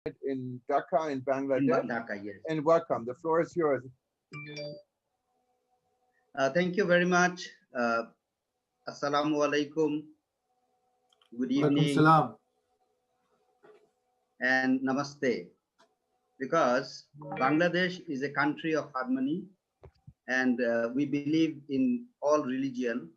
in Dhaka, in In Bangladesh. Dhaka, yes. And welcome. The floor is yours. Thank you very much. Assalamu alaikum. Good Walaikum evening salam. and namaste. Because Bangladesh is a country of harmony, and we believe in all religion,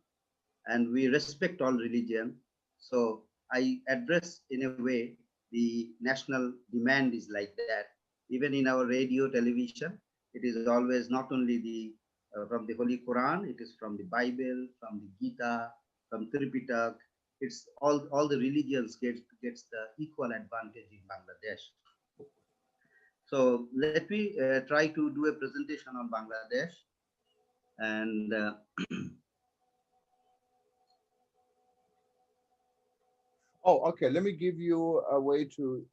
and we respect all religion. So I address in a way the national demand is like that. Even in our radio, television, it is always not only the from the Holy Quran, it is from the Bible, from the Gita, from Tripitak. It's all the religions gets the equal advantage in Bangladesh. So let me try to do a presentation on Bangladesh. And Oh, okay. Let me give you a way to.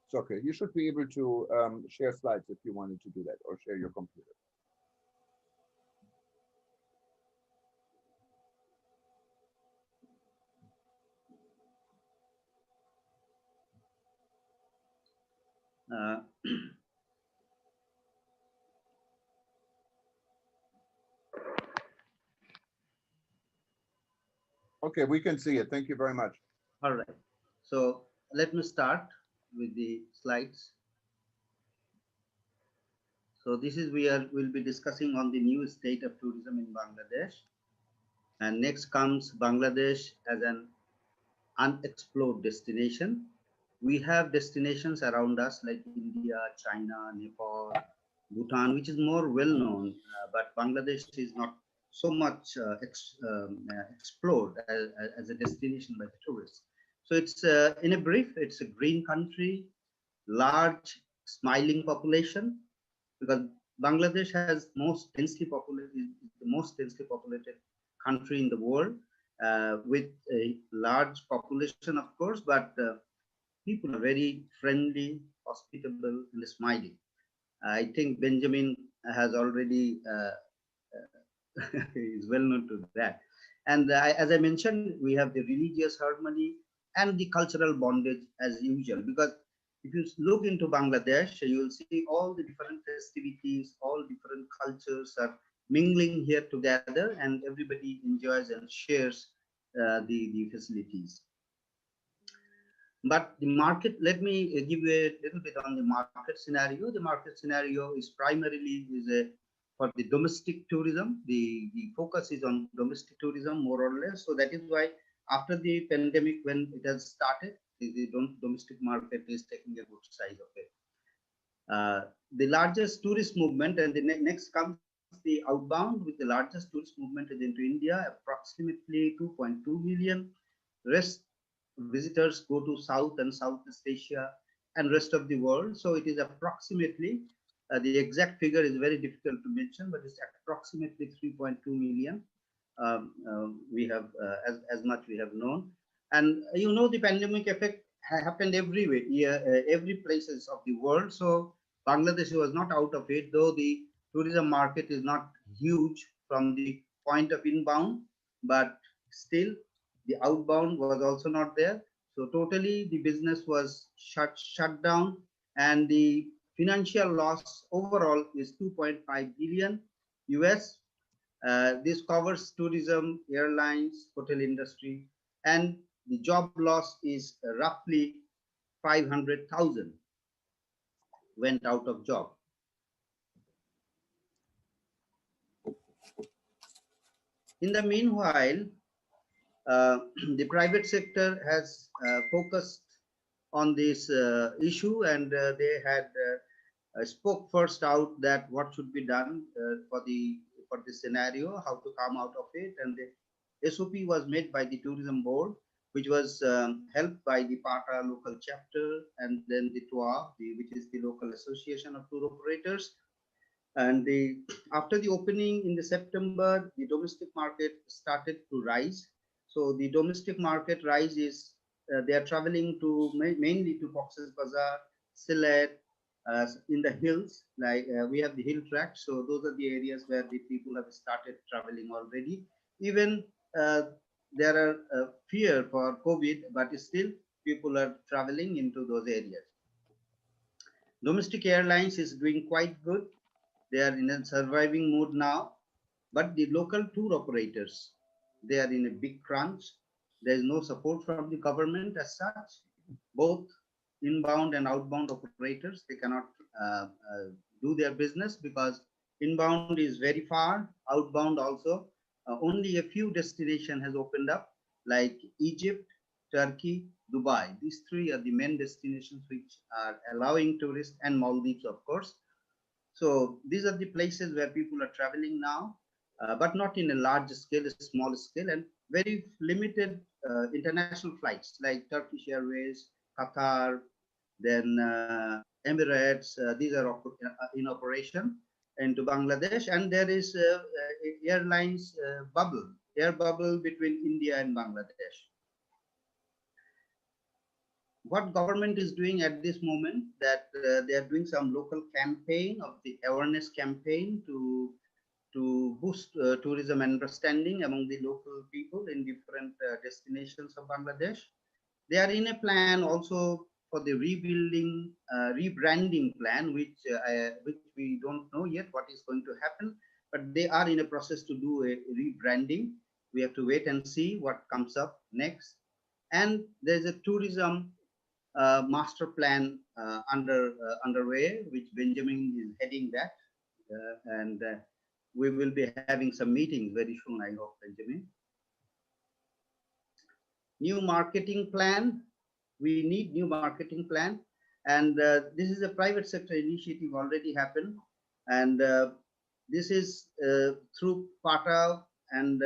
It's okay. You should be able to share slides if you wanted to do that, or share your computer. uh, Okay, we can see it. Thank you very much. all right. So let me start with the slides. So this is we'll be discussing on the new state of tourism in Bangladesh. And next comes Bangladesh as an unexplored destination. We have destinations around us like India, China, Nepal, Bhutan, which is more well known, but Bangladesh is not so much explored as a destination by the tourists. So it's in a brief, it's a green country, large smiling population, because Bangladesh has the most densely populated country in the world, with a large population, of course, but people are very friendly, hospitable, and smiling. I think Benjamin has already is well known to that. And as I mentioned, we have the religious harmony and the cultural bondage as usual. Because if you look into Bangladesh, you will see all the different festivities, all different cultures are mingling here together, and everybody enjoys and shares the facilities. But the market, let me give you a little bit on the market scenario. The market scenario is primarily for the domestic tourism. The focus is on domestic tourism more or less. So that is why after the pandemic, when it has started, the domestic market is taking a good size of it. The largest tourist movement, and the next comes the outbound, with the largest tourist movement is into India, approximately 2.2 million. Rest visitors go to South and Southeast Asia and rest of the world. So it is approximately, the exact figure is very difficult to mention, but it's approximately 3.2 million. We have, as much we have known. And you know, the pandemic effect happened everywhere, every places of the world. So Bangladesh was not out of it, though the tourism market is not huge from the point of inbound, but still the outbound was also not there. So totally the business was shut down, and the financial loss overall is 2.5 billion US. This covers tourism, airlines, hotel industry, and the job loss is roughly 500,000 went out of job. In the meanwhile, the private sector has focused on this issue, and they had spoke first out that what should be done for the scenario, how to come out of it, and the SOP was made by the tourism board, which was helped by the PATA local chapter, and then the TUA, which is the local association of tour operators. And after the opening in the September, the domestic market started to rise. So the domestic market rise is they are traveling to mainly to Cox's Bazar, Sylhet, in the hills. Like we have the hill tracks, so those are the areas where the people have started traveling already. Even there are fear for COVID, but still people are traveling into those areas. Domestic airlines is doing quite good. They are in a surviving mode now, but the local tour operators, they are in a big crunch. There is no support from the government as such. Both inbound and outbound operators, they cannot do their business because inbound is very far, outbound also. Only a few destinations has opened up, like Egypt, Turkey, Dubai. These three are the main destinations which are allowing tourists, and Maldives, of course. So these are the places where people are traveling now, but not in a large scale, a small scale, and very limited international flights like Turkish Airways, Qatar, then Emirates. These are in operation into Bangladesh, and there is airlines air bubble between India and Bangladesh. What government is doing at this moment, that they are doing some local campaign of the awareness campaign to boost tourism understanding among the local people in different destinations of Bangladesh. They are in a plan also for the rebuilding, rebranding plan, which we don't know yet what is going to happen, but they are in a process to do a rebranding. We have to wait and see what comes up next. And there's a tourism master plan underway, which Benjamin is heading that, and we will be having some meetings very soon, I hope, Benjamin. New marketing plan. We need new marketing plan, and this is a private sector initiative already happened, and this is through PATA and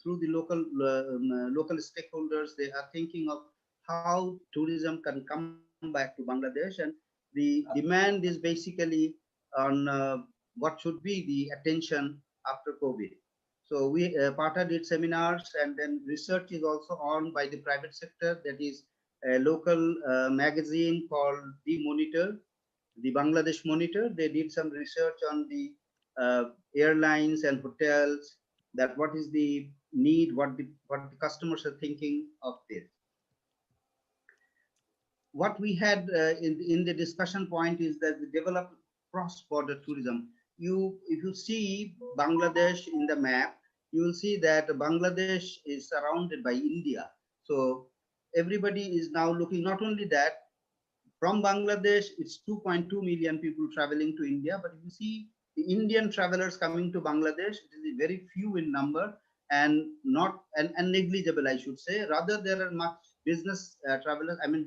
through the local stakeholders. They are thinking of how tourism can come back to Bangladesh, and the demand is basically on what should be the attention after COVID. So we PATA did seminars, and then research is also on by the private sector. That is a local magazine called The Monitor, the Bangladesh Monitor. They did some research on the airlines and hotels, that what is the need, what the customers are thinking of this. What we had in the discussion point is that we develop cross-border tourism. If you see Bangladesh in the map, you will see that Bangladesh is surrounded by India. So everybody is now looking, not only that, from Bangladesh, it's 2.2 million people traveling to India, but if you see the Indian travelers coming to Bangladesh, it is very few in number, and not and negligible, I should say. Rather, there are much business travelers. I mean,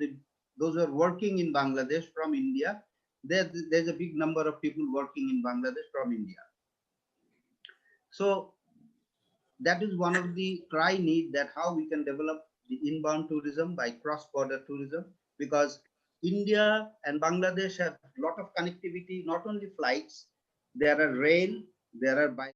those who are working in Bangladesh from India, there's a big number of people working in Bangladesh from India. So that is one of the try need, that how we can develop the inbound tourism by cross-border tourism, because India and Bangladesh have a lot of connectivity, not only flights, there are rail, there are by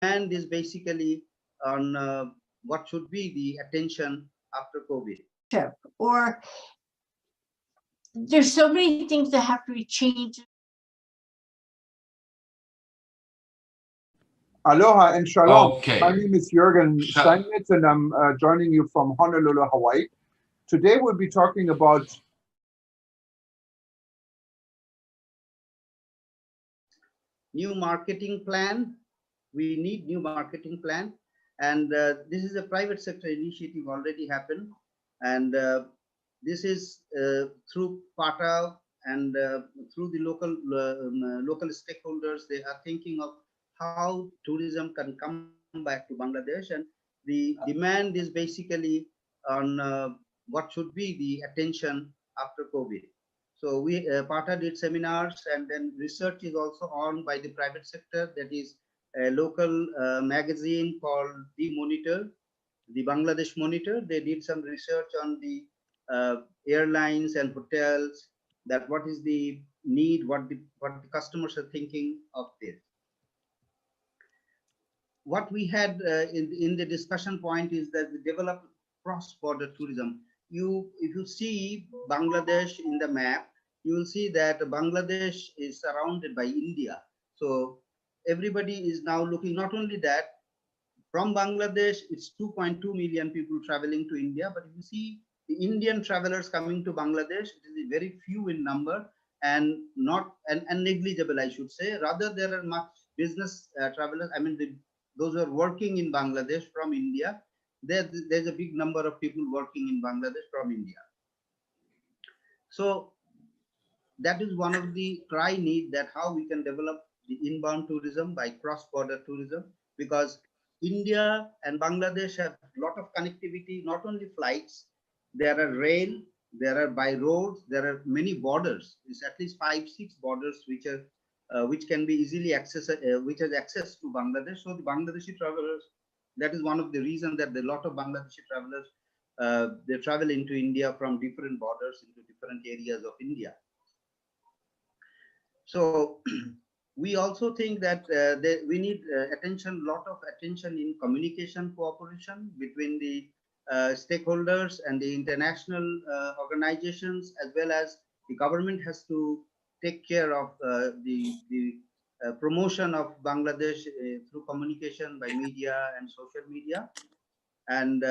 and is basically on what should be the attention after COVID. Or there's so many things that have to be changed. Aloha and shalom. Okay. My name is Jürgen Steinmetz, and I'm joining you from Honolulu, Hawaii. Today we'll be talking about new marketing plan. We need new marketing plan, and this is a private sector initiative already happened, and this is through PATA and through the local stakeholders. They are thinking of how tourism can come back to Bangladesh, and the demand is basically on what should be the attention after COVID. So we PATA did seminars, and then research is also on by the private sector. That is a local magazine called The Monitor, the Bangladesh Monitor. They did some research on the airlines and hotels, that what is the need, what the customers are thinking of this. What we had in the discussion point is that we develop cross-border tourism. If you see Bangladesh in the map, you will see that Bangladesh is surrounded by India. So everybody is now looking, not only that, from Bangladesh, it's 2.2 million people traveling to India. But if you see the Indian travelers coming to Bangladesh, it is very few in number and not and negligible, I should say. Rather, there are much business travelers. I mean, those who are working in Bangladesh from India, there's a big number of people working in Bangladesh from India. So that is one of the try need, that how we can develop the inbound tourism by cross-border tourism, because India and Bangladesh have a lot of connectivity, not only flights, there are rail, there are by roads, there are many borders. It's at least 5-6 borders which can be easily accessed, which has access to Bangladesh. So the Bangladeshi travelers, that is one of the reasons that a lot of Bangladeshi travelers they travel into India from different borders into different areas of India. So we also think that we need lot of attention in communication cooperation between the stakeholders and the international organizations, as well as the government has to take care of the promotion of Bangladesh through communication by media and social media. And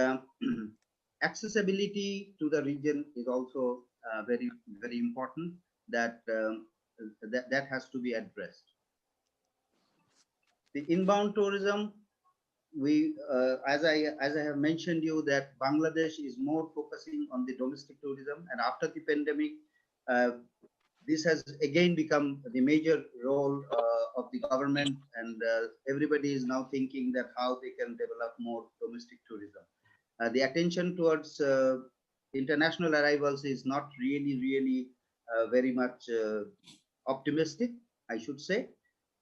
accessibility to the region is also very, very important, that that has to be addressed. The inbound tourism, we as I have mentioned you, that Bangladesh is more focusing on the domestic tourism, and after the pandemic, this has again become the major role of the government, and everybody is now thinking that how they can develop more domestic tourism. The attention towards international arrivals is not really very much optimistic, I should say,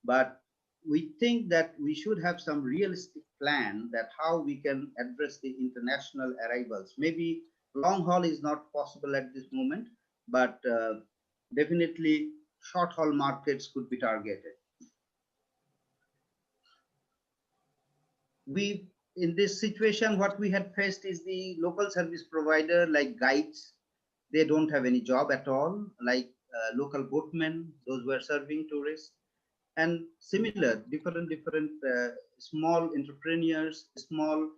but we think that we should have some realistic plan that how we can address the international arrivals. Maybe long haul is not possible at this moment, but definitely short haul markets could be targeted. In this situation, what we had faced is the local service provider like guides, they don't have any job at all, like local boatmen, those who are serving tourists, and similar different small entrepreneurs, small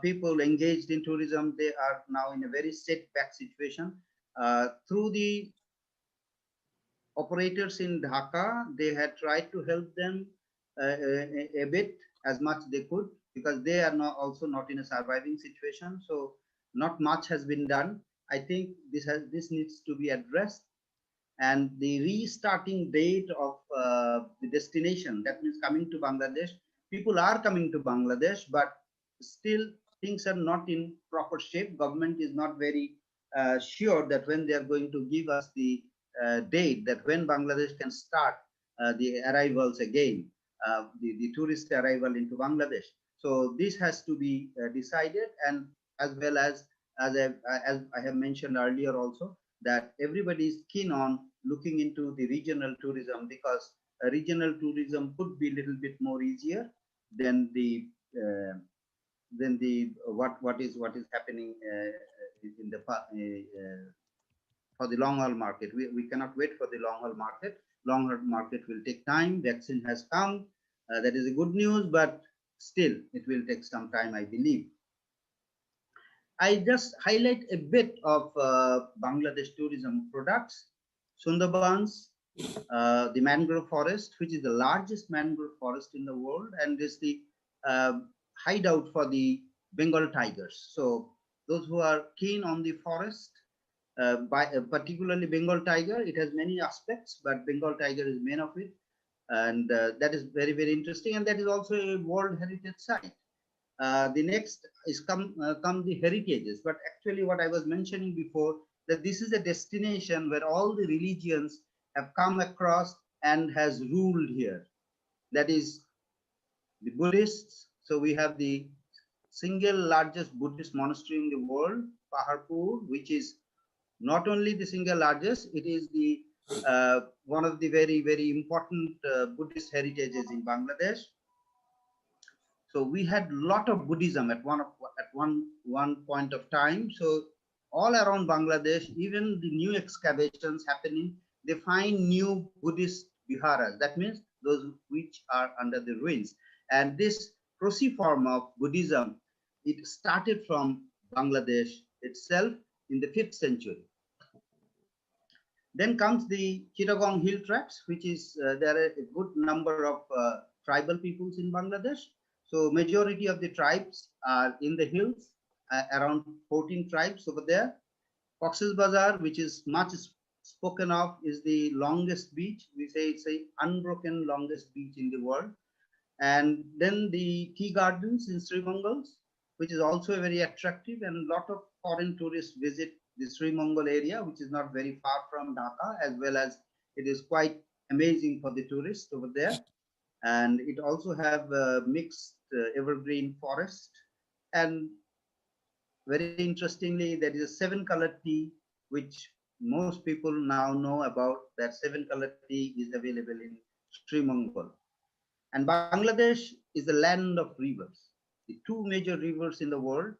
people engaged in tourism. They are now in a very setback situation. Through the operators in Dhaka, they had tried to help them a bit as much they could, because they are also not in a surviving situation. So not much has been done. I think this needs to be addressed, and the restarting date of the destination, that means coming to Bangladesh. People are coming to Bangladesh, but still things are not in proper shape. Government is not very sure that when they are going to give us the date that when Bangladesh can start the arrivals again, the tourist arrival into Bangladesh. So this has to be decided, and as well as I have mentioned earlier also, that everybody is keen on looking into the regional tourism, because regional tourism could be a little bit more easier than the what is happening in the for the long haul market. We cannot wait for the long haul market. Long haul market will take time. Vaccine has come. That is a good news, but still it will take some time, I believe. I just highlight a bit of Bangladesh tourism products. Sundarbans, the mangrove forest, which is the largest mangrove forest in the world, and is the hideout for the Bengal tigers. So those who are keen on the forest, particularly Bengal tiger, it has many aspects, but Bengal tiger is main of it, and that is very, very interesting, and that is also a World Heritage Site. The next is come the heritages, but actually what I was mentioning before, that this is a destination where all the religions have come across and has ruled here. That is the Buddhists. So we have the single largest Buddhist monastery in the world, Paharpur, which is not only the single largest, it is the one of the very, very important Buddhist heritages in Bangladesh. So we had a lot of Buddhism at one point of time. So all around Bangladesh, even the new excavations happening, they find new Buddhist viharas. That means those which are under the ruins. And this cruciform of Buddhism, it started from Bangladesh itself in the 5th century. Then comes the Chittagong Hill Tracts, which is, there are a good number of tribal peoples in Bangladesh. So majority of the tribes are in the hills, around 14 tribes over there. Cox's Bazar, which is much spoken of, is the longest beach. We say it's a unbroken longest beach in the world. And then the tea gardens in Sri Mongol, which is also very attractive, and a lot of foreign tourists visit the Sri Mongol area, which is not very far from Dhaka, as well as it is quite amazing for the tourists over there. And it also have mixed evergreen forest. And very interestingly, there is a 7-colored tea, which most people now know about. That 7-colored tea is available in Sri Mongol. And Bangladesh is a land of rivers. The 2 major rivers in the world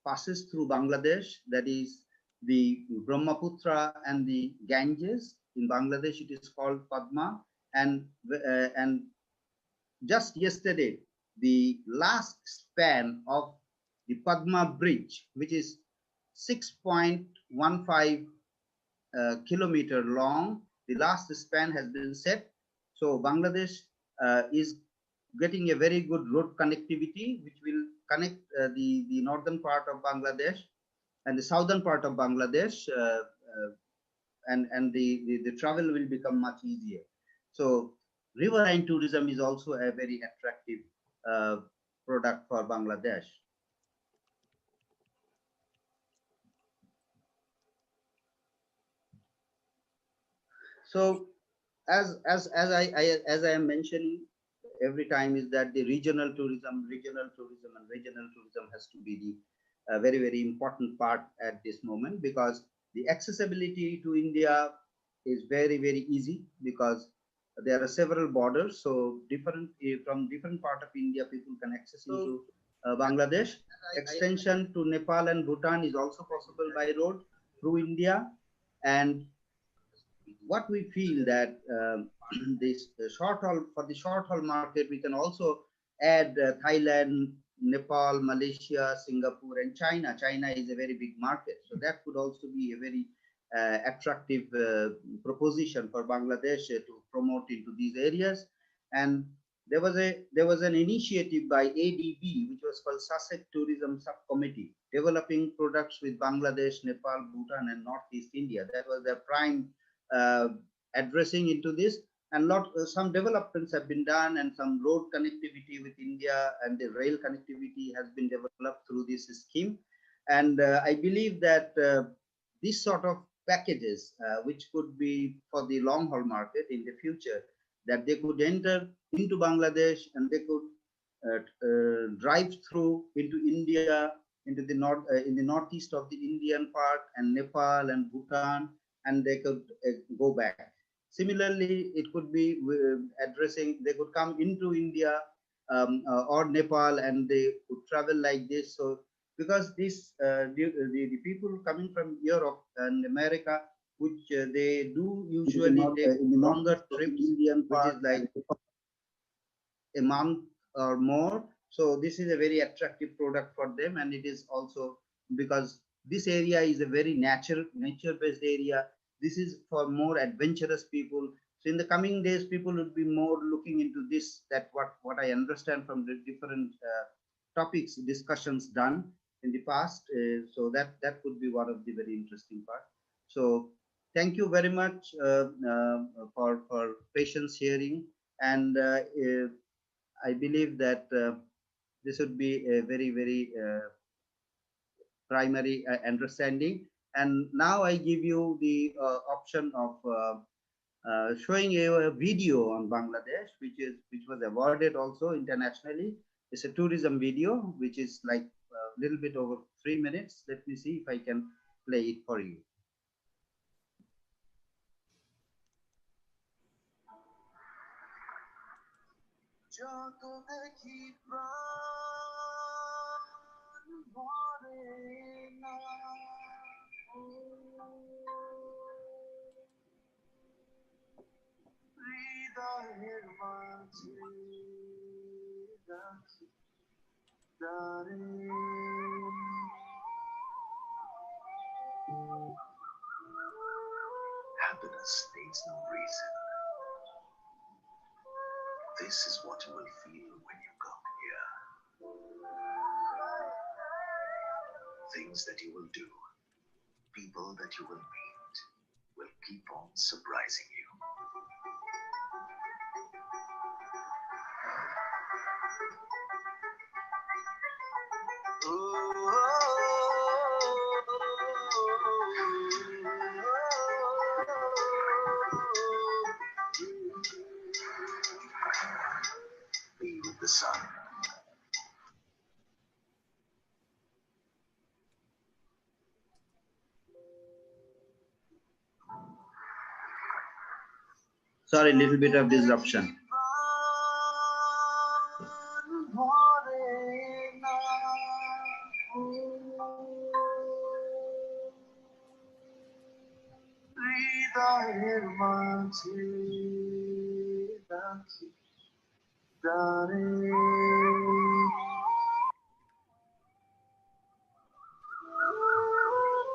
passes through Bangladesh. That is the Brahmaputra and the Ganges. In Bangladesh, it is called Padma. And just yesterday, the last span of the Padma Bridge, which is 6.15 kilometer long, the last span has been set. So Bangladesh is getting a very good road connectivity, which will connect the northern part of Bangladesh and the southern part of Bangladesh, and the travel will become much easier. So riverine tourism is also a very attractive product for Bangladesh. So as I am mentioning every time, is that the regional tourism has to be the very important part at this moment, because the accessibility to India is very easy, because there are several borders. So different from different part of India, people can access into Bangladesh. Extension to Nepal and Bhutan is also possible by road through India. And what we feel that this short haul, for the short haul market, we can also add Thailand, Nepal, Malaysia, Singapore, and China. China is a very big market, so that could also be a very attractive proposition for Bangladesh to promote into these areas. And there was an initiative by ADB, which was called SASEC Tourism Subcommittee, developing products with Bangladesh, Nepal, Bhutan, and Northeast India. That was their prime addressing into this. And some developments have been done, and some road connectivity with India and the rail connectivity has been developed through this scheme. And I believe that this sort of packages, which could be for the long haul market in the future, that they could enter into Bangladesh, and they could drive through into India, into the in the northeast of the Indian part, and Nepal and Bhutan, and they could go back. Similarly, it could be addressing, they could come into India or Nepal, and they would travel like this. So because this the people coming from Europe and America, which they do usually take longer trips, which is like a month or more. So this is a very attractive product for them, and it is also because this area is a very nature-based area. This is for more adventurous people. So in the coming days, people would be more looking into this. That what I understand from the different topics discussions done in the past. So that could be one of the very interesting part. So thank you very much for patience hearing, and I believe that this would be a very primary understanding. And now I give you the option of showing you a video on Bangladesh, which was awarded also internationally. It's a tourism video, which is like a little bit over 3 minutes. Let me see if I can play it for you. Happiness needs no reason. This is what you will feel when you come here. Things that you will do, people that you will meet, will keep on surprising you. Be with the sun. Sorry, little bit of disruption.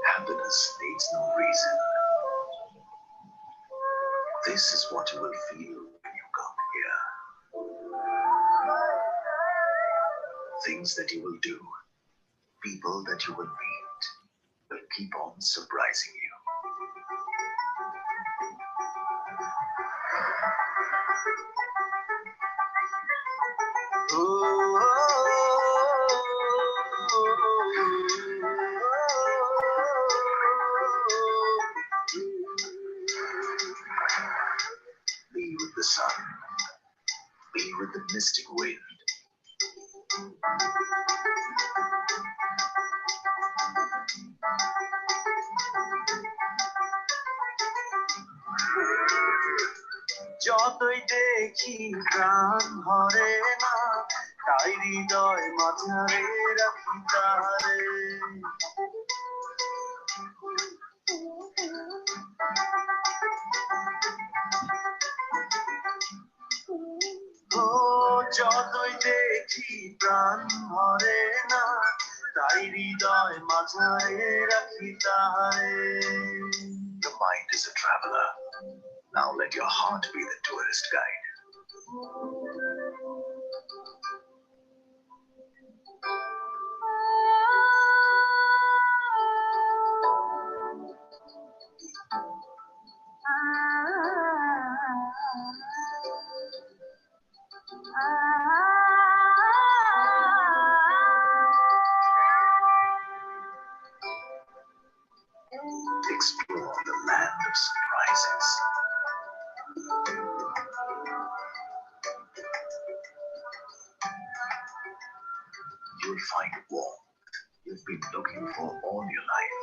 Happiness needs no reason. This is what you will feel when you come here. Things that you will do, people that you will meet, will keep on surprising you. Be with the sun. Be with the mystic wind. যতই দেখি প্রাণ হরে না তাই হৃদয় মাঝারে রাখি তারে ও যতই দেখি প্রাণ হরে না তাই হৃদয় মাঝারে রাখি তারে Your mind is a traveler. Now let your heart be the tourist guide. Explore the land of surprises. You'll find warmth you've been looking for all your life.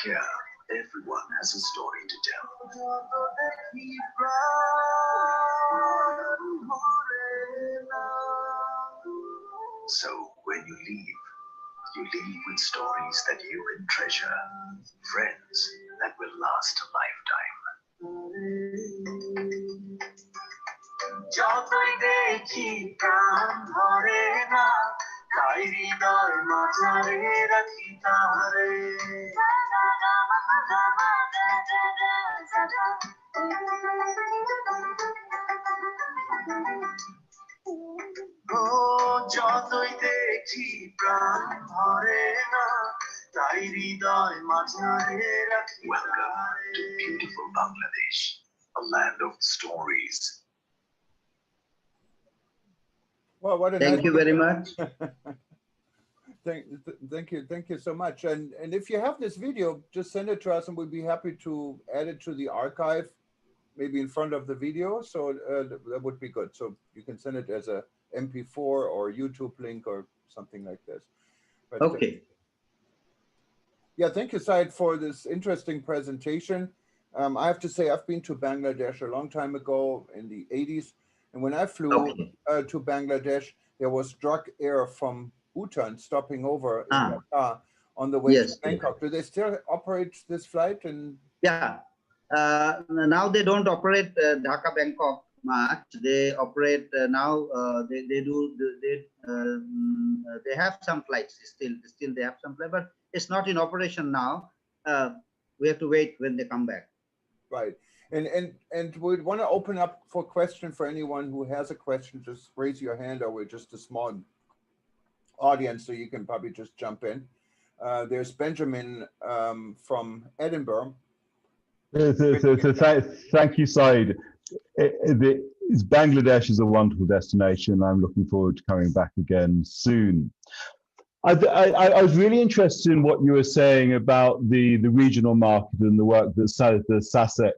Here, everyone has a story to tell. So when you leave with stories that you can treasure, friends that will last a lifetime. যতই দেখি প্রাণ ধরে না তাই হৃদয় মাঝারে রাখি তারে ও যতই দেখি প্রাণ ধরে না তাই হৃদয় মাঝারে রাখি Welcome to beautiful Bangladesh, a land of stories. Well, what a Thank nice you very much. Thank you so much. And if you have this video, just send it to us, and we'd be happy to add it to the archive, maybe in front of the video. So that would be good. So you can send it as a MP4 or YouTube link or something like this. But, Okay. Yeah, thank you, Syed, for this interesting presentation. I have to say, I've been to Bangladesh a long time ago in the 80s. And when I flew to Bangladesh, there was drug air from Bhutan stopping over in Ah. Dhaka on the way Yes, to Bangkok. Do they still operate this flight? And yeah. Now they don't operate Dhaka Bangkok much. They operate now. They have some flights still. They have some flights, but it's not in operation now. We have to wait when they come back. right. And we'd want to open up for question for anyone who has a question. Just raise your hand, or we're just a small audience, so you can probably just jump in. There's Benjamin from Edinburgh. Thank you, Said. Bangladesh is a wonderful destination. I'm looking forward to coming back again soon. I was really interested in what you were saying about the regional market and the work that the SASEC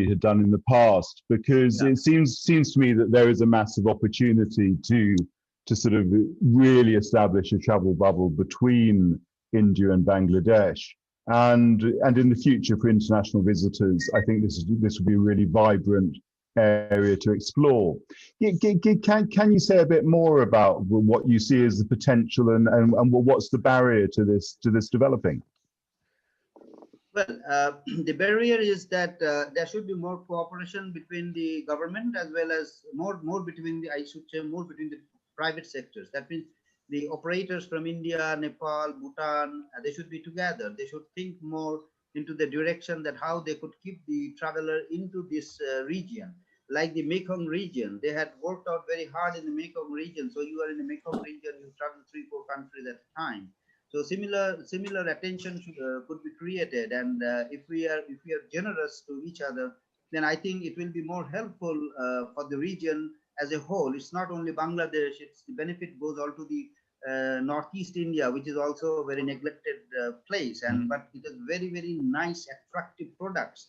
had done in the past, because it seems to me that there is a massive opportunity to sort of really establish a travel bubble between India and Bangladesh. And in the future for international visitors, I think this would be a really vibrant area to explore. Can you say a bit more about what you see as the potential and what's the barrier to this developing? Well, the barrier is that there should be more cooperation between the government as well as more between the between the private sectors. That means the operators from India, Nepal, Bhutan, they should be together. They should think more into the direction that how they could keep the traveler into this region. Like the Mekong region, they had worked out very hard in the Mekong region. So you are in the Mekong region, you travel 3-4 countries at a time. So similar attention could be created, and if we are generous to each other, then I think it will be more helpful for the region as a whole. It's not only Bangladesh; the benefit goes all to the Northeast India, which is also a very neglected place, but it has very nice, attractive products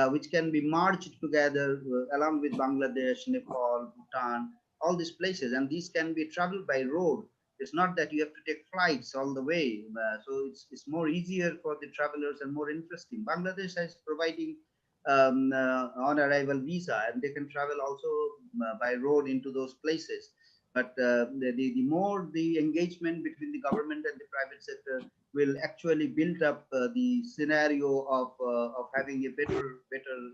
which can be merged together along with Bangladesh, Nepal, Bhutan, all these places, and these can be traveled by road. It's not that you have to take flights all the way, so it's more easier for the travelers and more interesting. Bangladesh is providing on arrival visa, and they can travel also by road into those places. But the more the engagement between the government and the private sector will actually build up the scenario of having a better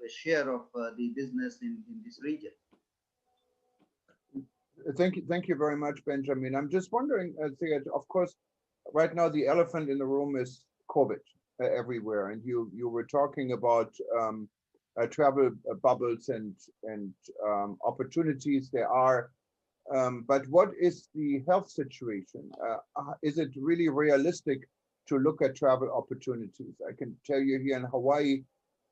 share of the business in this region. Thank you very much, Benjamin. I'm just wondering, of course, right now the elephant in the room is COVID everywhere, and you were talking about travel bubbles and opportunities there are, but what is the health situation? Is it really realistic to look at travel opportunities? I can tell you here in Hawaii,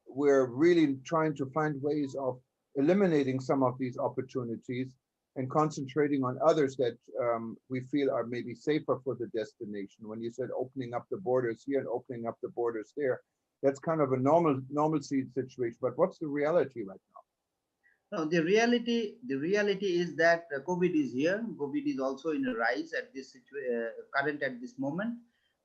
we're really trying to find ways of eliminating some of these opportunities and concentrating on others that we feel are maybe safer for the destination. When you said opening up the borders here and opening up the borders there, that's kind of a normalcy situation. But what's the reality right now? No, the reality is that COVID is here. COVID is also in a rise at this current at this moment.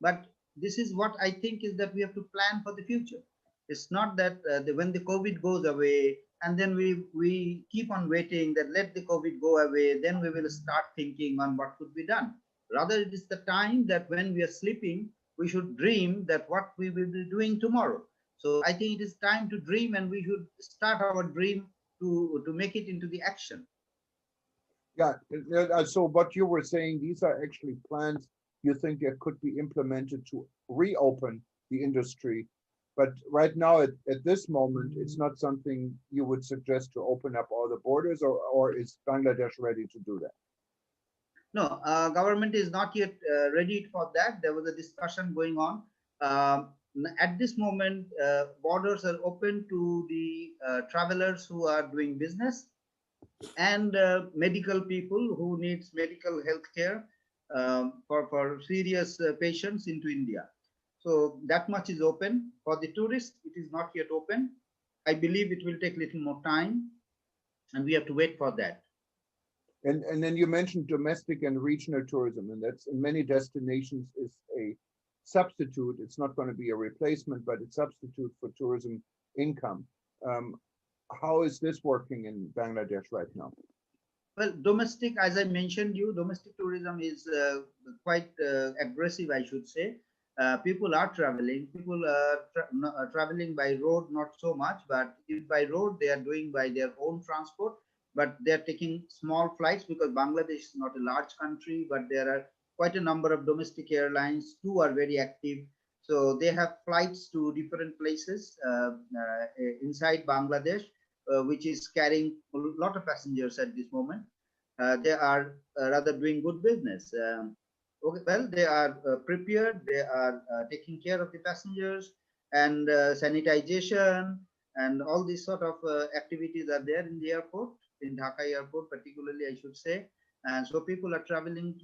But this is what I think is that we have to plan for the future. It's not that when the COVID goes away, and then we keep on waiting that let the COVID go away, then we will start thinking on what could be done. Rather, it is the time that when we are sleeping, we should dream that what we will be doing tomorrow. So I think it is time to dream, and we should start our dream to make it into the action. Yeah, so what you were saying, these are actually plans you think that could be implemented to reopen the industry. But right now, at this moment, it's not something you would suggest to open up all the borders, or is Bangladesh ready to do that? No, government is not yet ready for that. There was a discussion going on. At this moment, borders are open to the travelers who are doing business and medical people who needs medical health care for serious patients into India. So that much is open. For the tourists, it is not yet open. I believe it will take a little more time, and we have to wait for that. And then you mentioned domestic and regional tourism, and that's in many destinations is a substitute. It's not going to be a replacement, but it's substitute for tourism income. How is this working in Bangladesh right now? Well, domestic, as I mentioned you, domestic tourism is quite aggressive, I should say. People are traveling. People are traveling by road, not so much, but if by road, they are doing by their own transport, but they are taking small flights because Bangladesh is not a large country, but there are quite a number of domestic airlines who are very active. So they have flights to different places inside Bangladesh, which is carrying a lot of passengers at this moment. They are rather doing good business. Okay, well, they are prepared. They are taking care of the passengers, and sanitization and all these sort of activities are there in the airport, in Dhaka airport particularly, I should say. And so people are traveling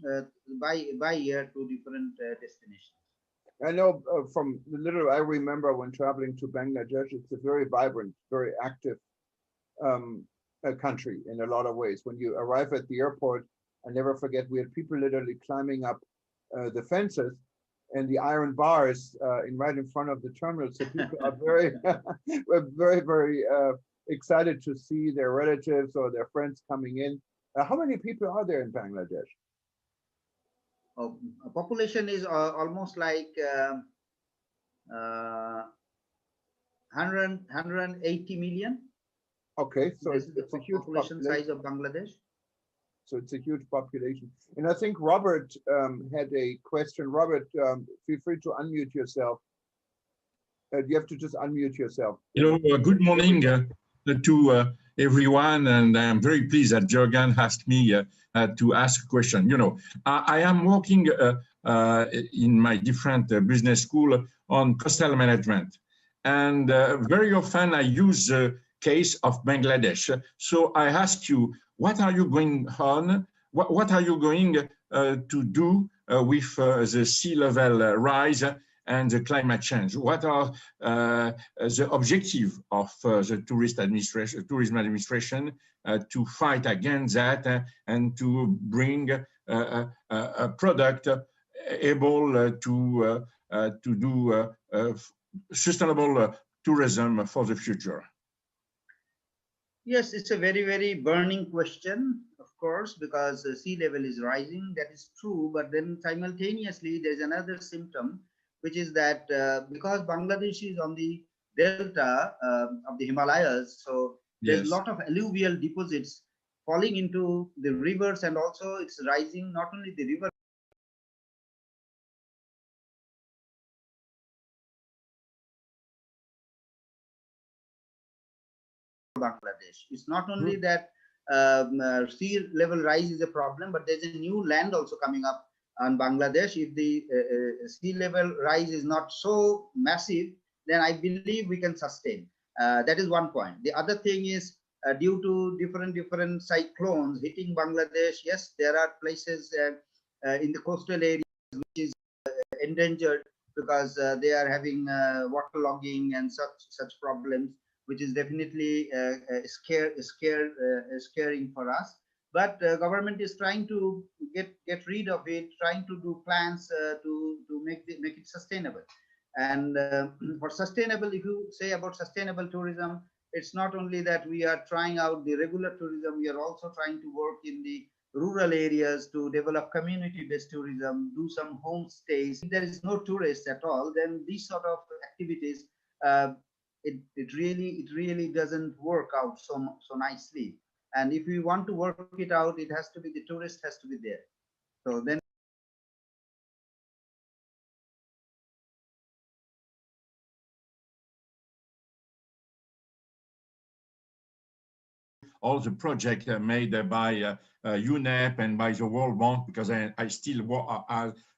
by air to different destinations. I know from the little I remember when traveling to Bangladesh, it's a very vibrant, very active country in a lot of ways. When you arrive at the airport, I never forget, we had people literally climbing up the fences and the iron bars right in front of the terminal. So people are very, very excited to see their relatives or their friends coming in. How many people are there in Bangladesh? Population is almost like 180 million. Okay, so it's the a huge population size of Bangladesh. So it's a huge population. And I think Robert had a question. Robert, feel free to unmute yourself. You have to just unmute yourself. Hello, good morning to everyone, and I'm very pleased that Jürgen asked me to ask a question. You know, I am working in my different business school on coastal management, and very often I use the case of Bangladesh. So I ask you, what are you going on? What are you going to do with the sea level rise and the climate change? What are the objective of the tourism administration to fight against that and to bring a product able to do sustainable tourism for the future? Yes, it's a very, very burning question, of course, because the sea level is rising. That is true. But then simultaneously, there's another symptom, which is that because Bangladesh is on the delta of the Himalayas, so there's a lot of alluvial deposits falling into the rivers, and also it's rising not only the river, Bangladesh. It's not only that sea level rise is a problem, but there's a new land also coming up on Bangladesh. If the sea level rise is not so massive, then I believe we can sustain. That is one point. The other thing is due to different cyclones hitting Bangladesh. Yes, there are places in the coastal areas which is endangered because they are having waterlogging and such problems, which is definitely scaring for us. But government is trying to get rid of it, trying to do plans to make it sustainable. And for sustainable, if you say about sustainable tourism, it's not only that we are trying out the regular tourism, we are also trying to work in the rural areas to develop community-based tourism, do some homestays. If there is no tourists at all, then these sort of activities, it really doesn't work out so nicely. And if we want to work it out, it has to be, the tourist has to be there. So then all the projects made by UNEP and by the World Bank, because I still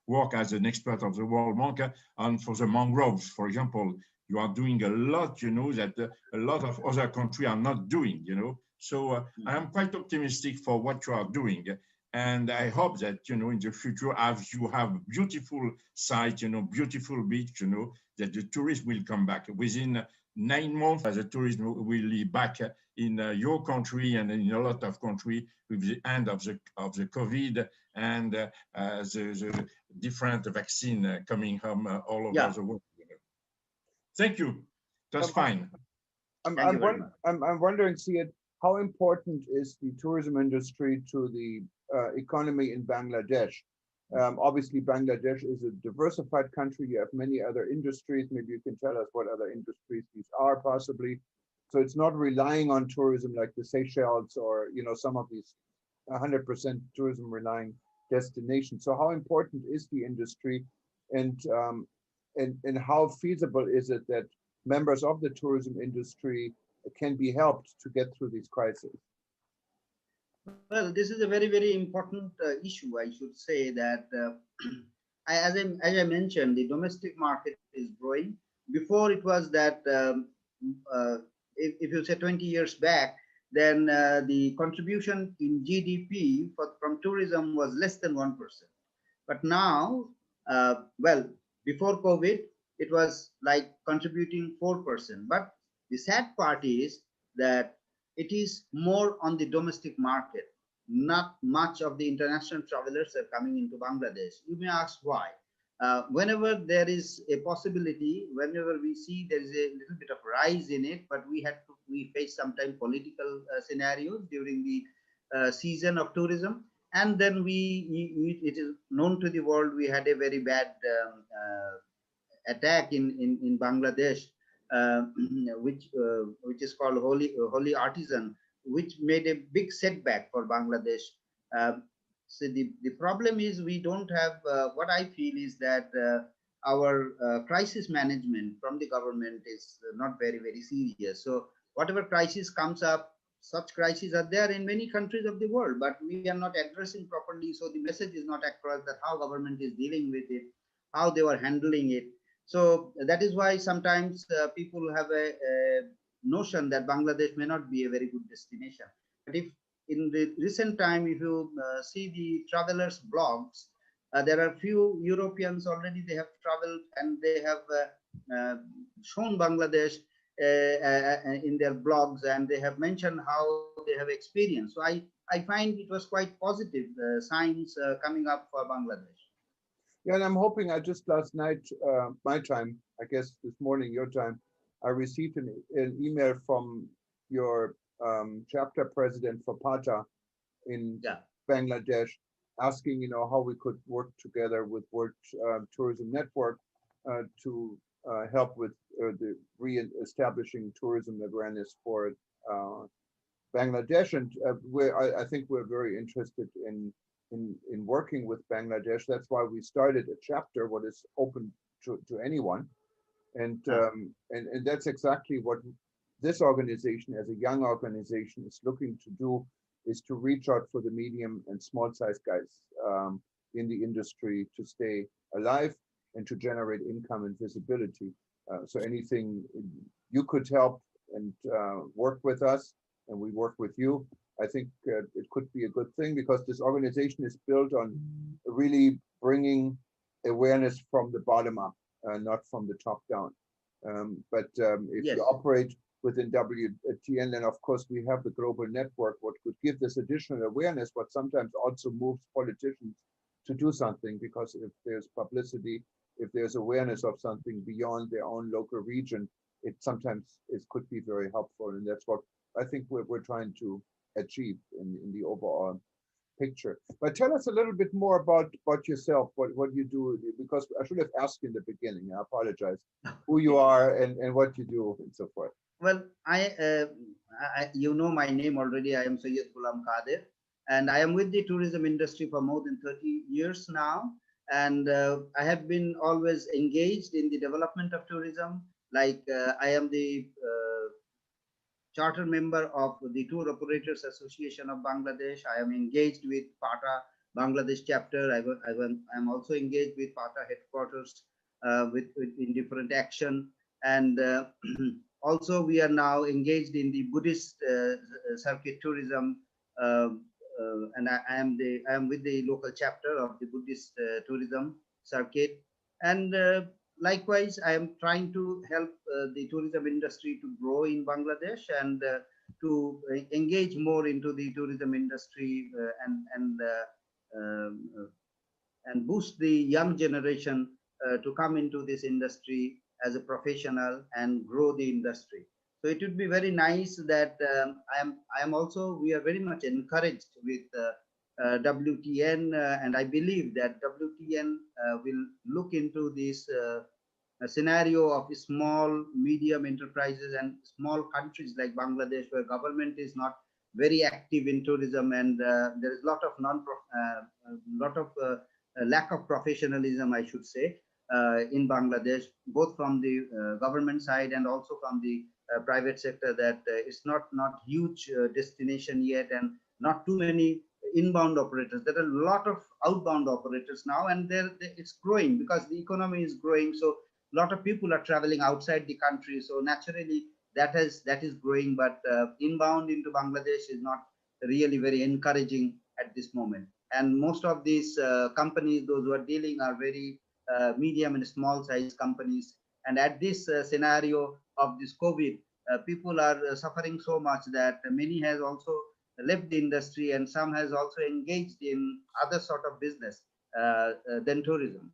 work as an expert of the World Bank on for the mangroves, for example. You are doing a lot, you know, that a lot of other countries are not doing, you know. So I am quite optimistic for what you are doing. And I hope that, you know, in the future, as you have beautiful sites, you know, beautiful beach, you know, that the tourists will come back. Within 9 months, the tourism will be back in your country and in a lot of countries with the end of the COVID and the different vaccine coming home all over the world. Thank you. That's fine. I'm wondering, Syed, how important is the tourism industry to the economy in Bangladesh? Obviously, Bangladesh is a diversified country. You have many other industries. Maybe you can tell us what other industries these are possibly. So it's not relying on tourism like the Seychelles or, you know, some of these 100% tourism relying destinations. So how important is the industry, and how feasible is it that members of the tourism industry can be helped to get through these crises? Well, this is a very, very important issue. I should say that, as I mentioned, the domestic market is growing. Before it was that, if you say 20 years back, then the contribution in GDP from tourism was less than 1%. But now, well, before COVID, it was like contributing 4%. But the sad part is that it is more on the domestic market. Not much of the international travelers are coming into Bangladesh. You may ask why. Whenever there is a possibility, whenever we see there is a little bit of rise in it, but we face sometimes political scenarios during the season of tourism. And then it is known to the world, we had a very bad attack in Bangladesh, which is called Holy Artisan, which made a big setback for Bangladesh. So the problem is we don't have, what I feel is that our crisis management from the government is not very, very serious. So whatever crisis comes up, such crises are there in many countries of the world, but we are not addressing properly. So the message is not across that how government is dealing with it, how they are handling it. So that is why sometimes people have a notion that Bangladesh may not be a very good destination. But if in the recent time, if you see the travelers' blogs, there are few Europeans already, they have traveled and they have shown Bangladesh in their blogs, and they have mentioned how they have experienced. So I find it was quite positive signs coming up for Bangladesh. Yeah, and I'm hoping, I just last night, my time, I guess this morning, your time, I received an email from your chapter president for PATA in Bangladesh, asking, you know, how we could work together with World Tourism Network to help with the re-establishing tourism awareness for Bangladesh. And I think we're very interested in working with Bangladesh. That's why we started a chapter what is open to anyone. And that's exactly what this organization, as a young organization, is looking to do, is to reach out for the medium and small size guys in the industry to stay alive and to generate income and visibility. So anything you could help and work with us, and we work with you, I think it could be a good thing, because this organization is built on really bringing awareness from the bottom up, not from the top down. But if you operate within WTN, then of course we have the global network, what could give this additional awareness, but sometimes also moves politicians to do something, because if there's publicity, if there's awareness of something beyond their own local region, it sometimes could be very helpful. And that's what I think we're trying to achieve in the overall picture. But tell us a little bit more about yourself, what you do, because I should have asked you in the beginning. I apologize. Who you are and what you do and so forth. Well, you know my name already. I am Sayyid Ghulam Qadir, and I am with the tourism industry for more than 30 years now. And I have been always engaged in the development of tourism. Like I am the charter member of the Tour Operators Association of Bangladesh. I am engaged with PATA Bangladesh chapter. I am also engaged with PATA headquarters in different action. And also we are now engaged in the Buddhist circuit tourism. And I am with the local chapter of the Buddhist tourism circuit. And likewise, I am trying to help the tourism industry to grow in Bangladesh and to engage more into the tourism industry and boost the young generation to come into this industry as a professional and grow the industry. So it would be very nice that we are very much encouraged with WTN, and I believe that WTN will look into this a scenario of small, medium enterprises and small countries like Bangladesh, where government is not very active in tourism, and there is a lot of lack of professionalism, I should say, in Bangladesh, both from the government side and also from the private sector. That it's not huge destination yet, and not too many inbound operators. There are a lot of outbound operators now, and it's growing because the economy is growing. So a lot of people are traveling outside the country, so naturally that is growing, but inbound into Bangladesh is not really very encouraging at this moment. And most of these companies, those who are dealing, are very medium and small size companies. And at this scenario of this COVID, people are suffering so much that many has also left the industry, and some has also engaged in other sort of business than tourism.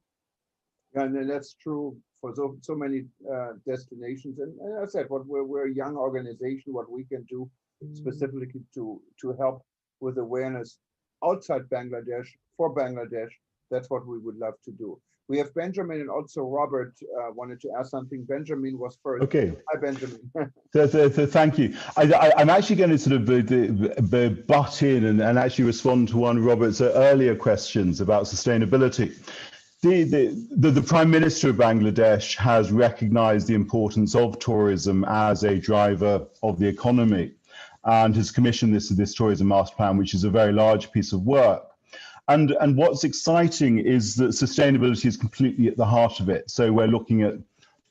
Yeah, and that's true for so many destinations. And as I said, we're a young organization. What we can do specifically to help with awareness outside Bangladesh for Bangladesh, that's what we would love to do. We have Benjamin and also Robert wanted to ask something. Benjamin was first. Okay. Hi, Benjamin. Thank you. I'm actually going to sort of butt in and actually respond to one of Robert's earlier questions about sustainability. The Prime Minister of Bangladesh has recognized the importance of tourism as a driver of the economy and has commissioned this tourism master plan, which is a very large piece of work. And what's exciting is that sustainability is completely at the heart of it. So we're looking at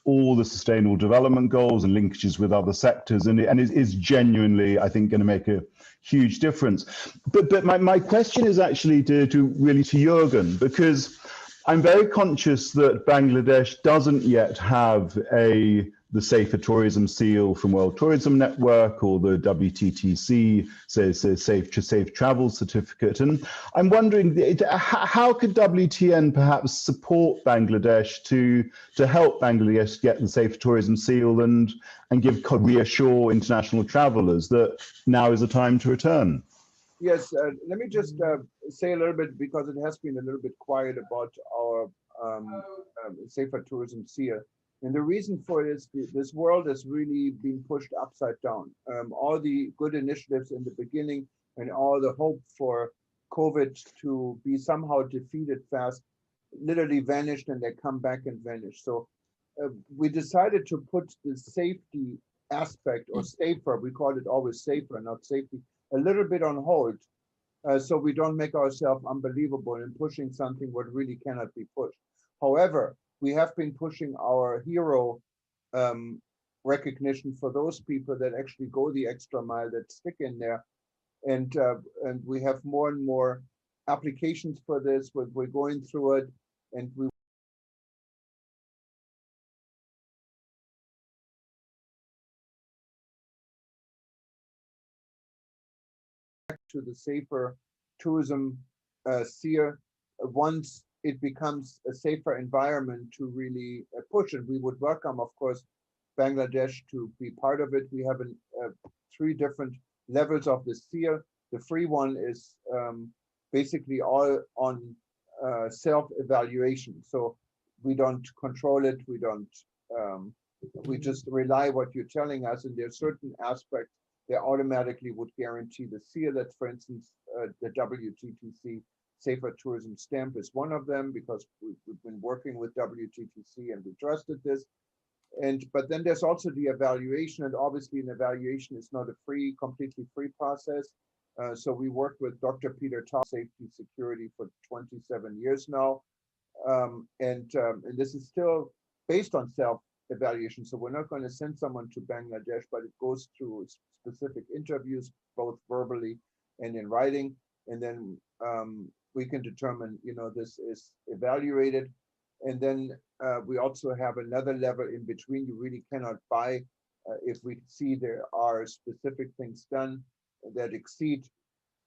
all the sustainable development goals and linkages with other sectors, and it is genuinely, I think, going to make a huge difference. But my question is actually to Jürgen, because I'm very conscious that Bangladesh doesn't yet have the Safer Tourism Seal from World Tourism Network or the WTTC, Safe Travel Certificate. And I'm wondering, how could WTN perhaps support Bangladesh to help Bangladesh get the Safe Tourism Seal and reassure international travelers that now is the time to return? Yes, let me just say a little bit, because it has been a little bit quiet about our Safer Tourism Seal. And the reason for it is this world has really been pushed upside down. All the good initiatives in the beginning and all the hope for COVID to be somehow defeated fast literally vanished, and they come back and vanish. So we decided to put the safety aspect, or safer, we call it always safer, not safety, a little bit on hold, so we don't make ourselves unbelievable in pushing something what really cannot be pushed. However, we have been pushing our hero recognition for those people that actually go the extra mile, that stick in there, and we have more and more applications for this. We're going through it, and we to the Safer Tourism Seal once it becomes a safer environment to really push it. We would welcome, of course, Bangladesh to be part of it. We have 3 different levels of the seal. The free one is basically all on self-evaluation. So we don't control it. We don't. We just rely what you're telling us, and there are certain aspects that automatically would guarantee the seal. That's, for instance, the WTTC Safer Tourism Stamp is one of them, because we've been working with WTTC and we trusted this. But then there's also the evaluation, and obviously an evaluation is not a completely free process. So we worked with Dr. Peter Tal, safety security, for 27 years now, and this is still based on self-evaluation. So we're not going to send someone to Bangladesh, but it goes through specific interviews, both verbally and in writing, and then we can determine, this is evaluated. And then we also have another level in between. You really cannot buy if we see there are specific things done that exceed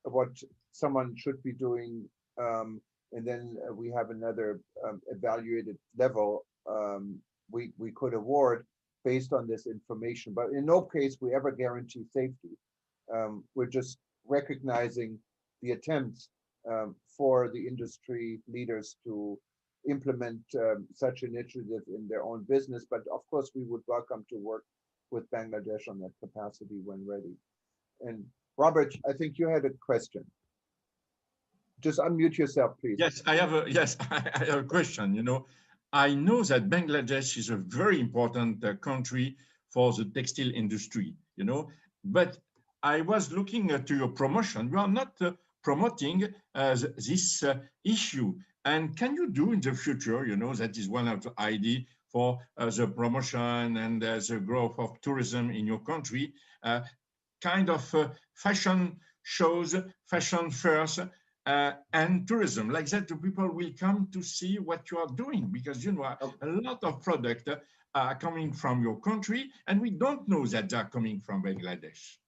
what someone should be doing. And then we have another evaluated level we could award. based on this information. But in no case we ever guarantee safety. We're just recognizing the attempts for the industry leaders to implement such initiative in their own business. But of course, we would welcome to work with Bangladesh on that capacity when ready. And Robert, I think you had a question. Just unmute yourself, please. Yes, I have a question. You know, I know that Bangladesh is a very important country for the textile industry, you know, but I was looking to your promotion. You are not promoting this issue. And can you do in the future, you know, that is one of the ideas for the promotion and the growth of tourism in your country, kind of fashion shows, fashion fairs, and tourism. Like that, the people will come to see what you are doing, because, you know, a lot of products are coming from your country, and we don't know that they're coming from Bangladesh.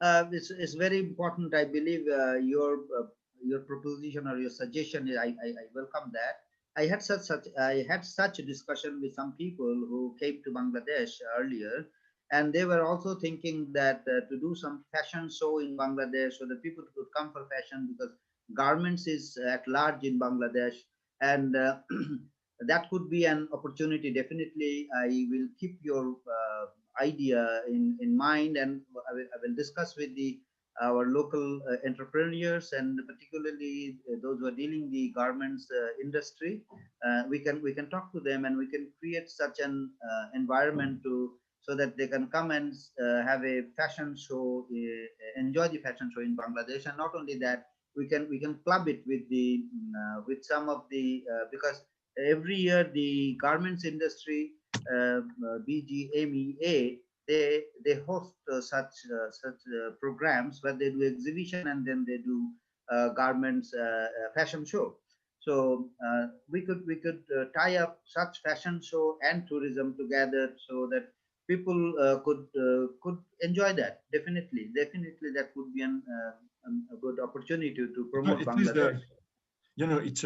It's very important. I believe your proposition or your suggestion. I welcome that. I had such a discussion with some people who came to Bangladesh earlier, and they were also thinking that to do some fashion show in Bangladesh, so that people could come for fashion, because garments is at large in Bangladesh, and that could be an opportunity. Definitely, I will keep your idea in mind, and I will discuss with our local entrepreneurs, and particularly those who are dealing the garments industry. We can talk to them, and we can create such an environment so that they can come and have a fashion show, enjoy the fashion show in Bangladesh. And not only that, we can club it with with some of the because every year the garments industry, BGMEA, they host such programs where they do exhibition, and then they do garments fashion show. So we could tie up such fashion show and tourism together, so that people could enjoy that. Definitely that would be a good opportunity to promote Bangladesh. You know, it's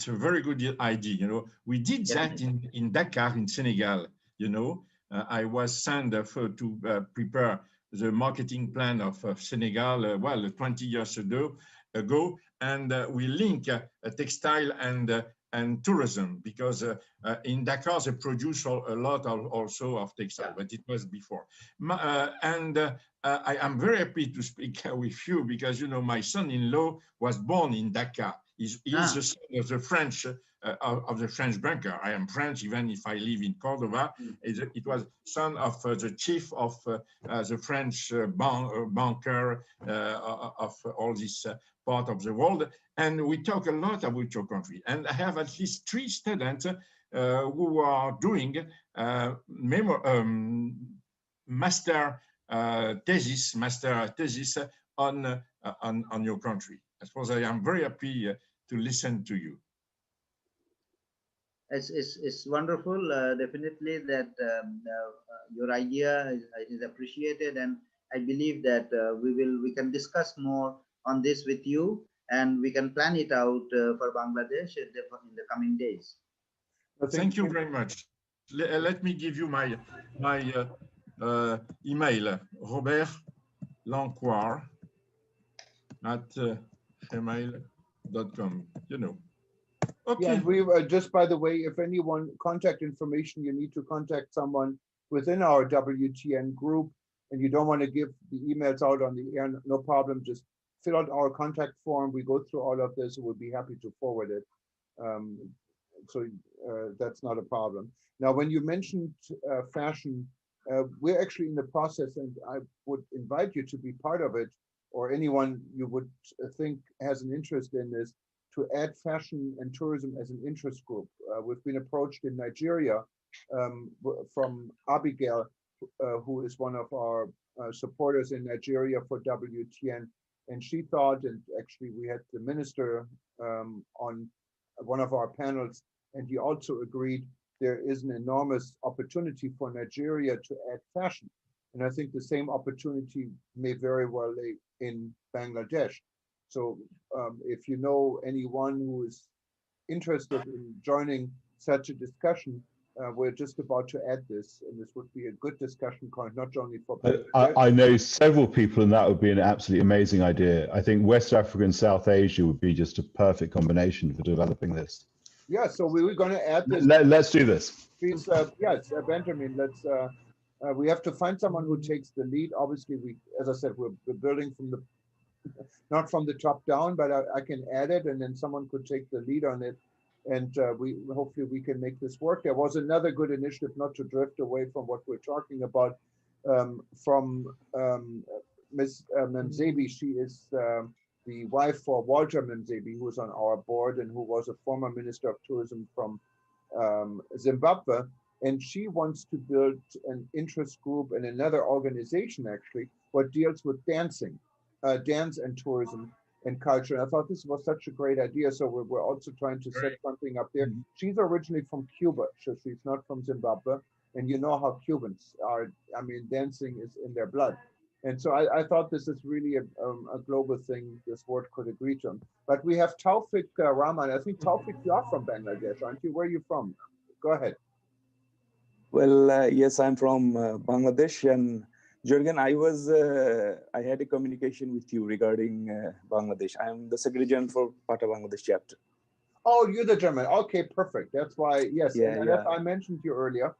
a very good idea. You know, we did that in Dakar, in Senegal. You know, I was sent to prepare the marketing plan of Senegal, 20 years ago, and we link textile and tourism, because in Dakar they produce a lot also of textile, but it was before. I am very happy to speak with you, because, you know, my son-in-law was born in Dakar. He's the son of the French banker. I am French, even if I live in Cordova. It was son of the chief of the French banker of all this part of the world. And we talk a lot about your country. And I have at least 3 students who are doing master thesis on your country. I suppose I am very happy to listen to you. It's wonderful. Definitely that your idea is appreciated, and I believe that we can discuss more on this with you, and we can plan it out for Bangladesh in the coming days. Thank you very much. Let me give you my email, Robert Lancoir @gmail.com. You know. Okay. Yeah, and we just, by the way, if anyone contact information, you need to contact someone within our WTN group, and you don't want to give the emails out on the air, no problem. Just fill out our contact form. We go through all of this, and we'll be happy to forward it. So that's not a problem. Now, when you mentioned fashion, we're actually in the process, and I would invite you to be part of it, or anyone you would think has an interest in this, to add fashion and tourism as an interest group. We've been approached in Nigeria from Abigail, who is one of our supporters in Nigeria for WTN. And she thought, and actually we had the minister on one of our panels, and he also agreed there is an enormous opportunity for Nigeria to add fashion. And I think the same opportunity may very well lay in Bangladesh. So if you know anyone who is interested in joining such a discussion, we're just about to add this, and this would be a good discussion point, not only for I know several people, and that would be an absolutely amazing idea. I think West Africa and South Asia would be just a perfect combination for developing this. Yeah, so we were going to add this. Let's do this. Please, yes, Benjamin, let's, we have to find someone who takes the lead. Obviously, as I said, we're building from the, not from the top down, but I can add it, and then someone could take the lead on it. And hopefully we can make this work. There was another good initiative, not to drift away from what we're talking about, from Ms. Memzebi. She is the wife for Walter Memzebi, who is on our board and who was a former Minister of Tourism from Zimbabwe. And she wants to build an interest group and another organization, actually, what deals with dancing, dance and tourism and culture. And I thought this was such a great idea. So we're also trying to set something up there. She's originally from Cuba, so she's not from Zimbabwe. And you know how Cubans are. I mean, dancing is in their blood. And so I thought this is really a global thing this board could agree to. But we have Taufik Rahman. I think, Taufik, you are from Bangladesh, aren't you? Where are you from? Go ahead. Well, yes, I'm from Bangladesh, and Jürgen, I had a communication with you regarding Bangladesh. I'm the Secretary General for PATA Bangladesh chapter. Oh, you're the German. Okay, perfect. That's why, yes. Yeah, and I mentioned you earlier.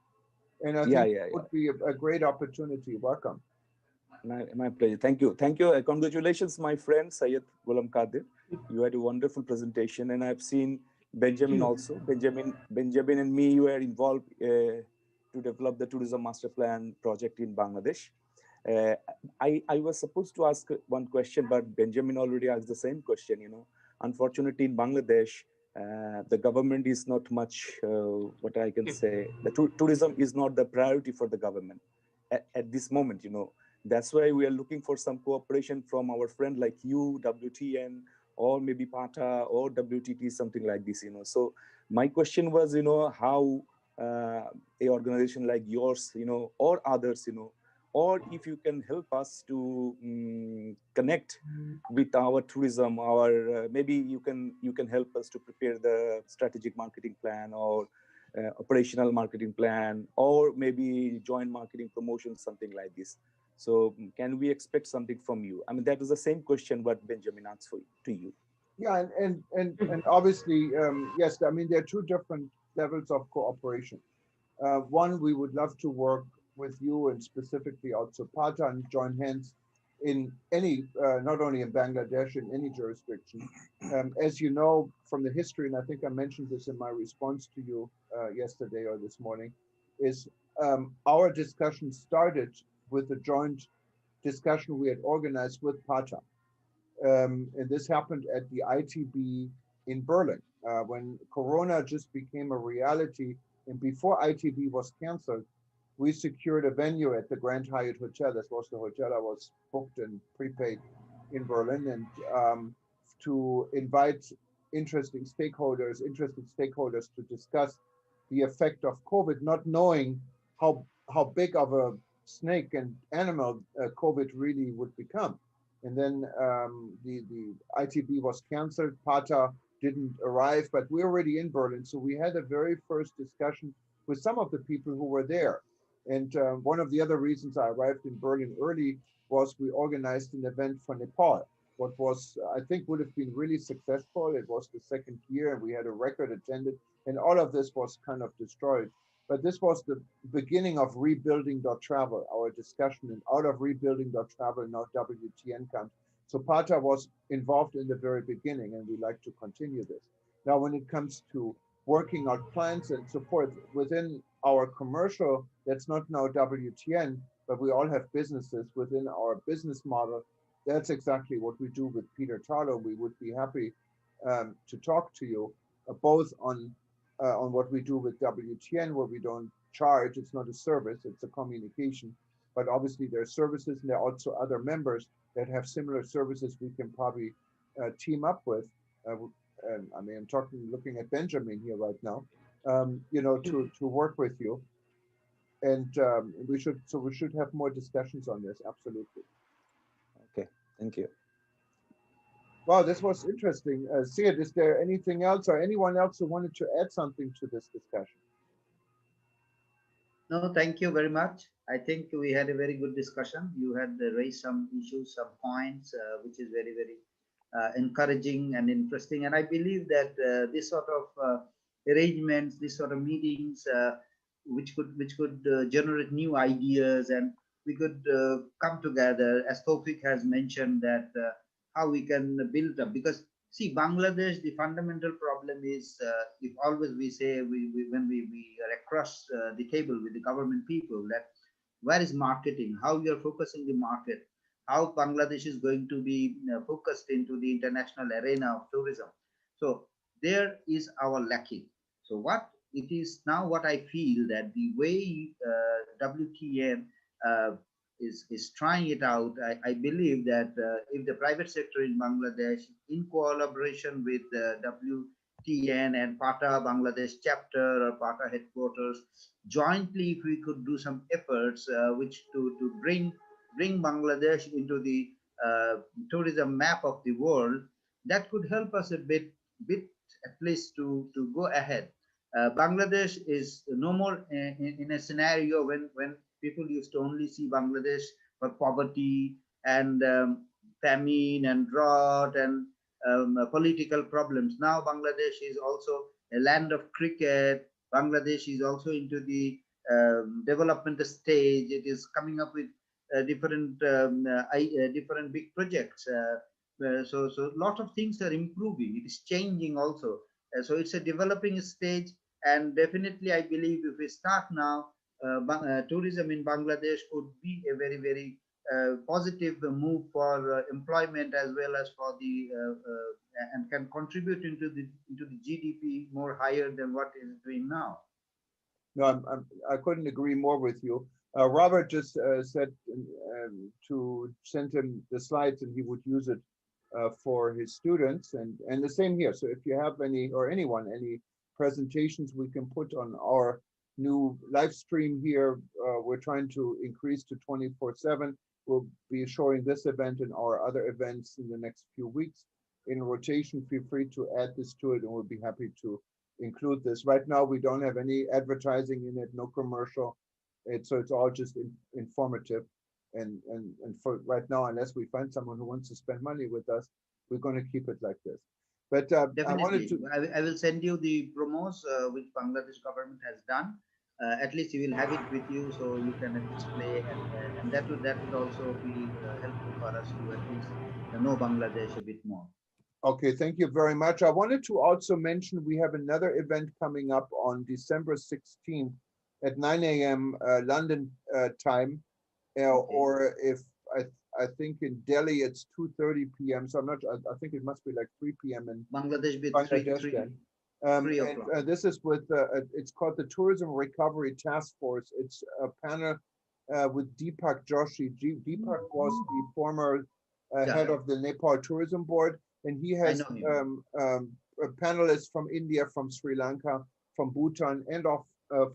And I think it would be a great opportunity. Welcome. My pleasure. Thank you. Thank you. Congratulations, my friend, Syed Ghulam Qadir. You had a wonderful presentation, and I've seen Benjamin also. Benjamin and me were involved to develop the Tourism Master Plan project in Bangladesh. I was supposed to ask one question, but Benjamin already asked the same question. You know, unfortunately, in Bangladesh, the government is not much, what I can say, the tourism is not the priority for the government at this moment, you know. That's why we are looking for some cooperation from our friend like you, WTN, or maybe PATA or WTT, something like this, you know. So my question was, you know, how a organization like yours, you know, or others, you know, or if you can help us to connect with our tourism, our maybe you can help us to prepare the strategic marketing plan or operational marketing plan, or maybe joint marketing promotion, something like this. So can we expect something from you? I mean, that is the same question what Benjamin asked to you. Yeah, and obviously, yes, I mean, there are two different levels of cooperation. One, we would love to work with you and specifically also PATA and join hands in any, not only in Bangladesh, in any jurisdiction. As you know from the history, and I think I mentioned this in my response to you yesterday or this morning, is our discussion started with a joint discussion we had organized with PATA. And this happened at the ITB in Berlin when Corona just became a reality. And before ITB was canceled, we secured a venue at the Grand Hyatt Hotel. This was the hotel I was booked and prepaid in Berlin, and to invite interested stakeholders to discuss the effect of COVID, not knowing how big of a snake and animal COVID really would become. And then the ITB was canceled. PATA didn't arrive, but we're already in Berlin. So we had a very first discussion with some of the people who were there. And one of the other reasons I arrived in Berlin early was we organized an event for Nepal. What was, I think, would have been really successful. It was the second year and we had a record attended, and all of this was kind of destroyed. But this was the beginning of rebuilding.travel, our discussion, and out of rebuilding.travel, now WTN comes. So PATA was involved in the very beginning, and we like to continue this. Now, when it comes to working out plans and support within our commercial, that's not now WTN, but we all have businesses within our business model. That's exactly what we do with Peter Tarlow. We would be happy to talk to you both on what we do with WTN, where we don't charge. It's not a service, it's a communication. But obviously there are services, and there are also other members that have similar services we can probably team up with. I mean, I'm looking at Benjamin here right now, you know, to work with you. And we should have more discussions on this, absolutely. Okay, thank you. Wow, this was interesting. Syed, is there anything else or anyone else who wanted to add something to this discussion? No, thank you very much. I think we had a very good discussion. You had raised some issues, some points, which is very, very encouraging and interesting. And I believe that this sort of arrangements, this sort of meetings, which could generate new ideas, and we could come together, as Tawfiq has mentioned, that how we can build up. Because see, Bangladesh, the fundamental problem is, if always we say, when we are across the table with the government people, that where is marketing, how you are focusing the market, how Bangladesh is going to be focused into the international arena of tourism. So there is our lacking. So what it is now, what I feel that the way WTN is trying it out, I believe that if the private sector in Bangladesh, in collaboration with WTN and PATA Bangladesh chapter or PATA headquarters, jointly, if we could do some efforts which to bring Bangladesh into the tourism map of the world, that could help us a bit at least to go ahead. Bangladesh is no more in a scenario when people used to only see Bangladesh for poverty and famine and drought and political problems. Now Bangladesh is also a land of cricket. Bangladesh is also into the development stage. It is coming up with different different big projects. So a lot of things are improving. It is changing also. So it's a developing stage, and definitely I believe if we start now, tourism in Bangladesh could be a very, very positive move for employment, as well as for the and can contribute into the GDP more higher than what it is doing now. No, I couldn't agree more with you. Robert just said to send him the slides and he would use it for his students, and the same here. So if you have any, or anyone, any presentations we can put on our new live stream here, we're trying to increase to 24/7. We'll be showing this event and our other events in the next few weeks in rotation. Feel free to add this to it, and we'll be happy to include this. Right now, we don't have any advertising in it, no commercial. So it's all just informative. And for right now, unless we find someone who wants to spend money with us, we're going to keep it like this. But definitely, I will send you the promos which Bangladesh government has done. At least you will have it with you, so you can display, and that would also be helpful for us to at least know Bangladesh a bit more. Okay, thank you very much. I wanted to also mention we have another event coming up on December 16th at 9 a.m. London time, or if I think in Delhi it's 2:30 p.m. So I'm not. I think it must be like 3 p.m. in Bangladesh. And this is with it's called the Tourism Recovery Task Force. It's a panel with Deepak Joshi. Deepak was the former head of the Nepal Tourism Board, and he has panelists from India, from Sri Lanka, from Bhutan, and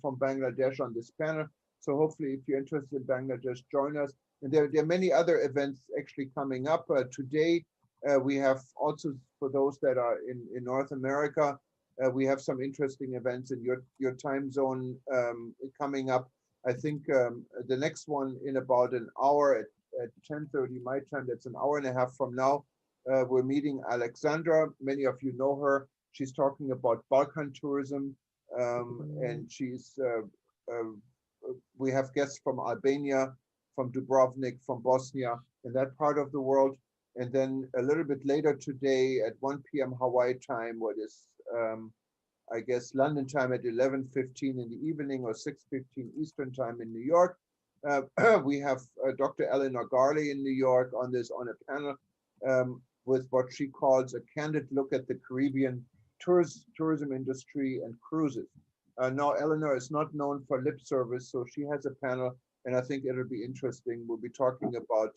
from Bangladesh on this panel. So hopefully, if you're interested in Bangladesh, join us. And there are many other events actually coming up. Today, we have also, for those that are in North America, we have some interesting events in your time zone coming up. I think the next one in about an hour at 10:30 my time, that's an hour and a half from now, we're meeting Alexandra. Many of you know her. She's talking about Balkan tourism, and we have guests from Albania, from Dubrovnik, from Bosnia, in that part of the world. And then a little bit later today at 1 p.m. Hawaii time, what is, I guess, London time at 11:15 in the evening or 6:15 Eastern time in New York. We have Dr. Eleanor Garley in New York on a panel with what she calls a candid look at the Caribbean tourism industry and cruises. Now, Eleanor is not known for lip service, so she has a panel, and I think it'll be interesting. We'll be talking about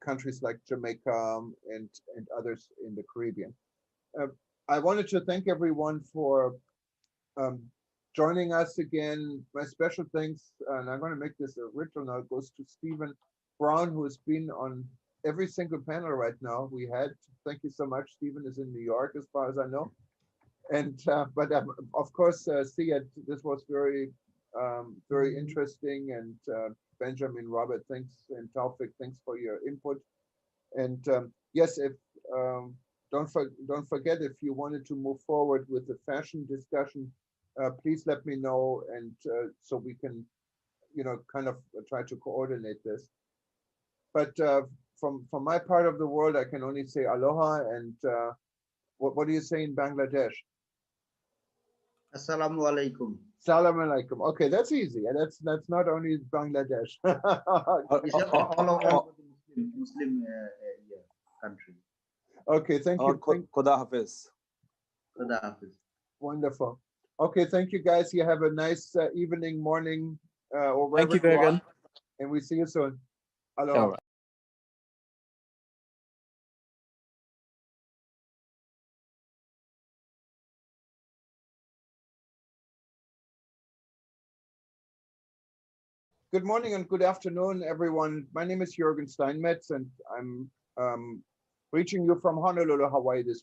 countries like Jamaica and others in the Caribbean. I wanted to thank everyone for joining us again. My special thanks, and I'm going to make this original, goes to Stephen Brown, who has been on every single panel right now we had. Thank you so much. Stephen is in New York, as far as I know. And but of course, Siad, this was very very interesting. And Benjamin, Robert, thanks, and Taufik, thanks for your input. And yes, if don't forget, if you wanted to move forward with the fashion discussion, please let me know, and so we can, kind of try to coordinate this. But from my part of the world, I can only say aloha. And what do you say in Bangladesh? Assalamu alaikum. Salam alaikum. Okay, that's easy. And that's not only Bangladesh. It's all over the Muslim country. Okay, thank you. Khuda Hafiz. Khuda Hafiz. Wonderful. Okay, thank you guys. You have a nice evening, morning, or wherever Thank you, you are. Gagan. And we see you soon. Aloha. All right. Good morning and good afternoon, everyone. My name is Jürgen Steinmetz, and I'm reaching you from Honolulu, Hawaii this